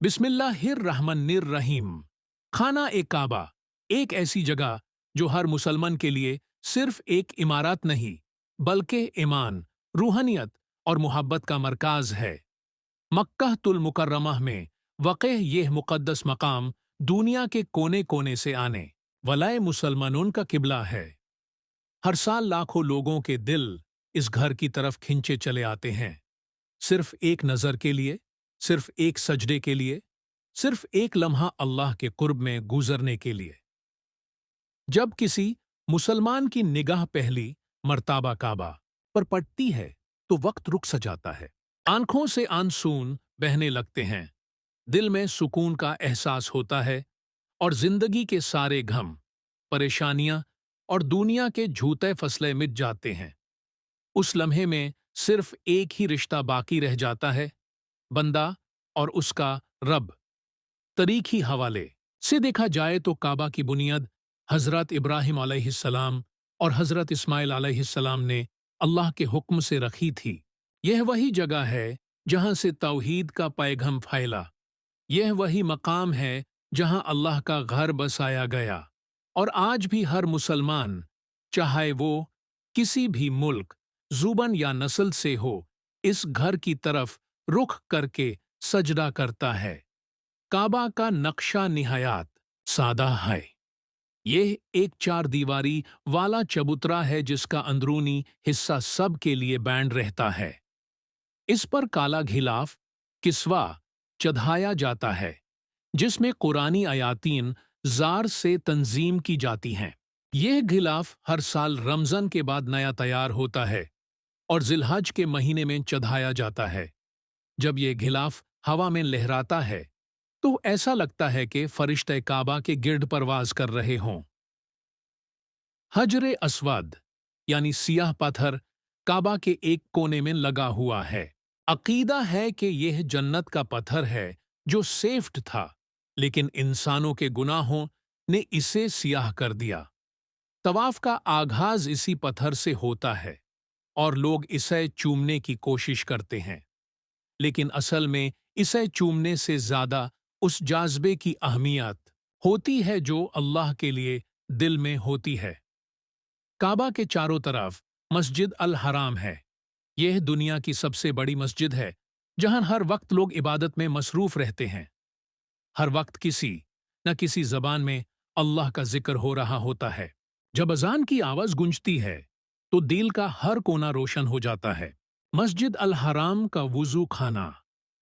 बिस्मिल्लाहिर्रहमानिर्रहीम। खाना ए काबा एक ऐसी जगह जो हर मुसलमान के लिए सिर्फ एक इमारत नहीं बल्कि ईमान, रूहानियत और मोहब्बत का मरकाज है। मक्कातुल मुकर्रमह में वाक़िअ यह मुक़द्दस मकाम दुनिया के कोने कोने से आने वाले मुसलमानों का किबला है। हर साल लाखों लोगों के दिल इस घर की तरफ खिंचे चले आते हैं, सिर्फ एक नज़र के लिए, सिर्फ एक सजदे के लिए, सिर्फ एक लम्हा अल्लाह के कुर्ब में गुजरने के लिए। जब किसी मुसलमान की निगाह पहली मर्ताबा काबा पर पड़ती है तो वक्त रुक सा जाता है, आंखों से आंसून बहने लगते हैं, दिल में सुकून का एहसास होता है और जिंदगी के सारे गम, परेशानियां और दुनिया के झूठे फसले मिट जाते हैं। उस लम्हे में सिर्फ एक ही रिश्ता बाकी रह जाता है, बंदा और उसका रब। तरीखी हवाले से देखा जाए तो काबा की बुनियाद हजरत इब्राहिम अलैहिस्सलाम और हजरत इस्माइल अलैहिस्सलाम ने अल्लाह के हुक्म से रखी थी। यह वही जगह है जहां से तौहीद का पैगाम फैला। यह वही मकाम है जहां अल्लाह का घर बसाया गया। और आज भी हर मुसलमान, चाहे वो किसी भी मुल्क, जुबान या नस्ल से हो, इस घर की तरफ रुख करके सजदा करता है। काबा का नक्शा निहायत सादा है। यह एक चार दीवारी वाला चबूतरा है जिसका अंदरूनी हिस्सा सब के लिए बैंड रहता है। इस पर काला घिलाफ किस्वा चढ़ाया जाता है जिसमें कुरानी आयातीन जार से तंजीम की जाती हैं। यह घिलाफ हर साल रमज़ान के बाद नया तैयार होता है और जिलहज के महीने में चढ़ाया जाता है। जब यह घिलाफ हवा में लहराता है तो ऐसा लगता है कि फरिश्ते काबा के गिर्द परवाज कर रहे हों। हजरे अस्वद यानी सियाह पत्थर काबा के एक कोने में लगा हुआ है। अकीदा है कि यह जन्नत का पत्थर है जो सेफ्ट था, लेकिन इंसानों के गुनाहों ने इसे सियाह कर दिया। तवाफ का आगाज इसी पत्थर से होता है और लोग इसे चूमने की कोशिश करते हैं, लेकिन असल में इसे चूमने से ज्यादा उस जाज़बे की अहमियत होती है जो अल्लाह के लिए दिल में होती है। काबा के चारों तरफ मस्जिद अल हराम है। यह दुनिया की सबसे बड़ी मस्जिद है जहां हर वक्त लोग इबादत में मसरूफ रहते हैं। हर वक्त किसी न किसी जबान में अल्लाह का जिक्र हो रहा होता है। जब अजान की आवाज गूंजती है तो दिल का हर कोना रोशन हो जाता है। मस्जिद अल हराम का वुजू खाना,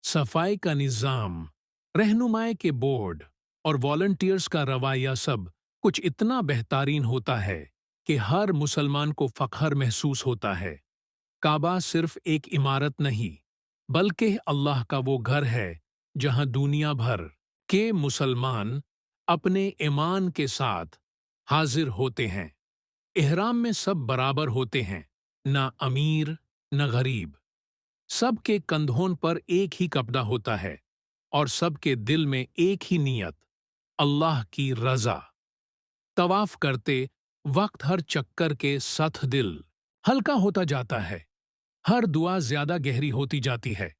सफाई का निज़ाम, रहनुमाई के बोर्ड और वॉलंटियर्स का रवैया सब कुछ इतना बेहतरीन होता है कि हर मुसलमान को फख्र महसूस होता है। काबा सिर्फ एक इमारत नहीं बल्कि अल्लाह का वो घर है जहां दुनिया भर के मुसलमान अपने ईमान के साथ हाजिर होते हैं। इहराम में सब बराबर होते हैं, ना अमीर न गरीब। सबके कंधों पर एक ही कपड़ा होता है और सबके दिल में एक ही नियत, अल्लाह की रज़ा। तवाफ करते वक्त हर चक्कर के साथ दिल हल्का होता जाता है, हर दुआ ज्यादा गहरी होती जाती है,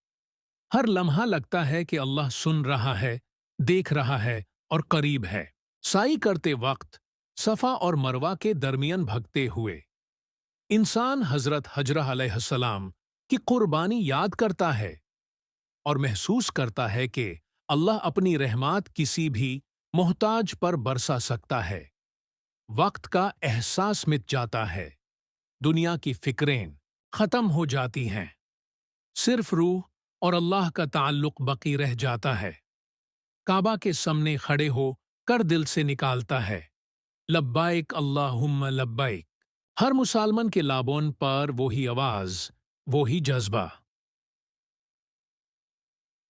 हर लम्हा लगता है कि अल्लाह सुन रहा है, देख रहा है और करीब है। साई करते वक्त सफा और मरवा के दरमियान भगते हुए इंसान हजरत हजरा अलैहिस्सलाम की कुर्बानी याद करता है और महसूस करता है कि अल्लाह अपनी रहमत किसी भी मोहताज पर बरसा सकता है। वक्त का एहसास मिट जाता है, दुनिया की फिक्रें खत्म हो जाती हैं, सिर्फ रूह और अल्लाह का ताल्लुक बाकी रह जाता है। काबा के सामने खड़े हो कर दिल से निकालता है, लब्बाइक अल्लाहुम्मा लब्बाइक। हर मुसलमान के लाबों पर वही आवाज, वही जज्बा।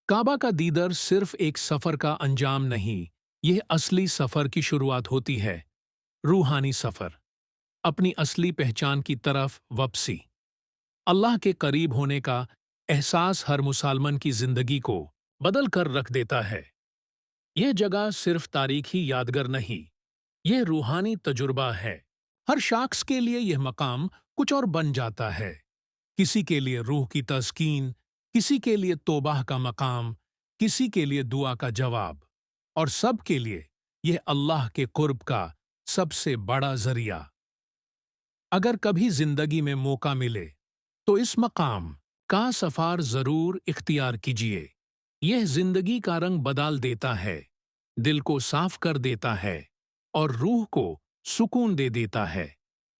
काबा का दीदार सिर्फ एक सफर का अंजाम नहीं, यह असली सफर की शुरुआत होती है। रूहानी सफर, अपनी असली पहचान की तरफ वापसी। अल्लाह के करीब होने का एहसास हर मुसलमान की जिंदगी को बदल कर रख देता है। यह जगह सिर्फ तारीखी यादगार नहीं, यह रूहानी तजुर्बा है। हर शख्स के लिए यह मकाम कुछ और बन जाता है। किसी के लिए रूह की तस्कीन, किसी के लिए तौबा का मकाम, کسی کے لیے دعا کا جواب، اور سب کے لیے یہ اللہ کے قرب کا سب سے بڑا ذریعہ۔ اگر کبھی زندگی میں موقع ملے تو اس مقام کا سفر ضرور اختیار کیجیے۔ یہ زندگی کا رنگ بدل دیتا ہے، دل کو صاف کر دیتا ہے اور روح کو سکون دے دیتا ہے۔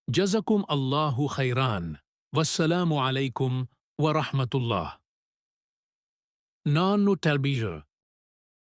جزاکم اللہ خیران، والسلام علیکم ورحمۃ اللہ۔ نانو ٹیلیویژن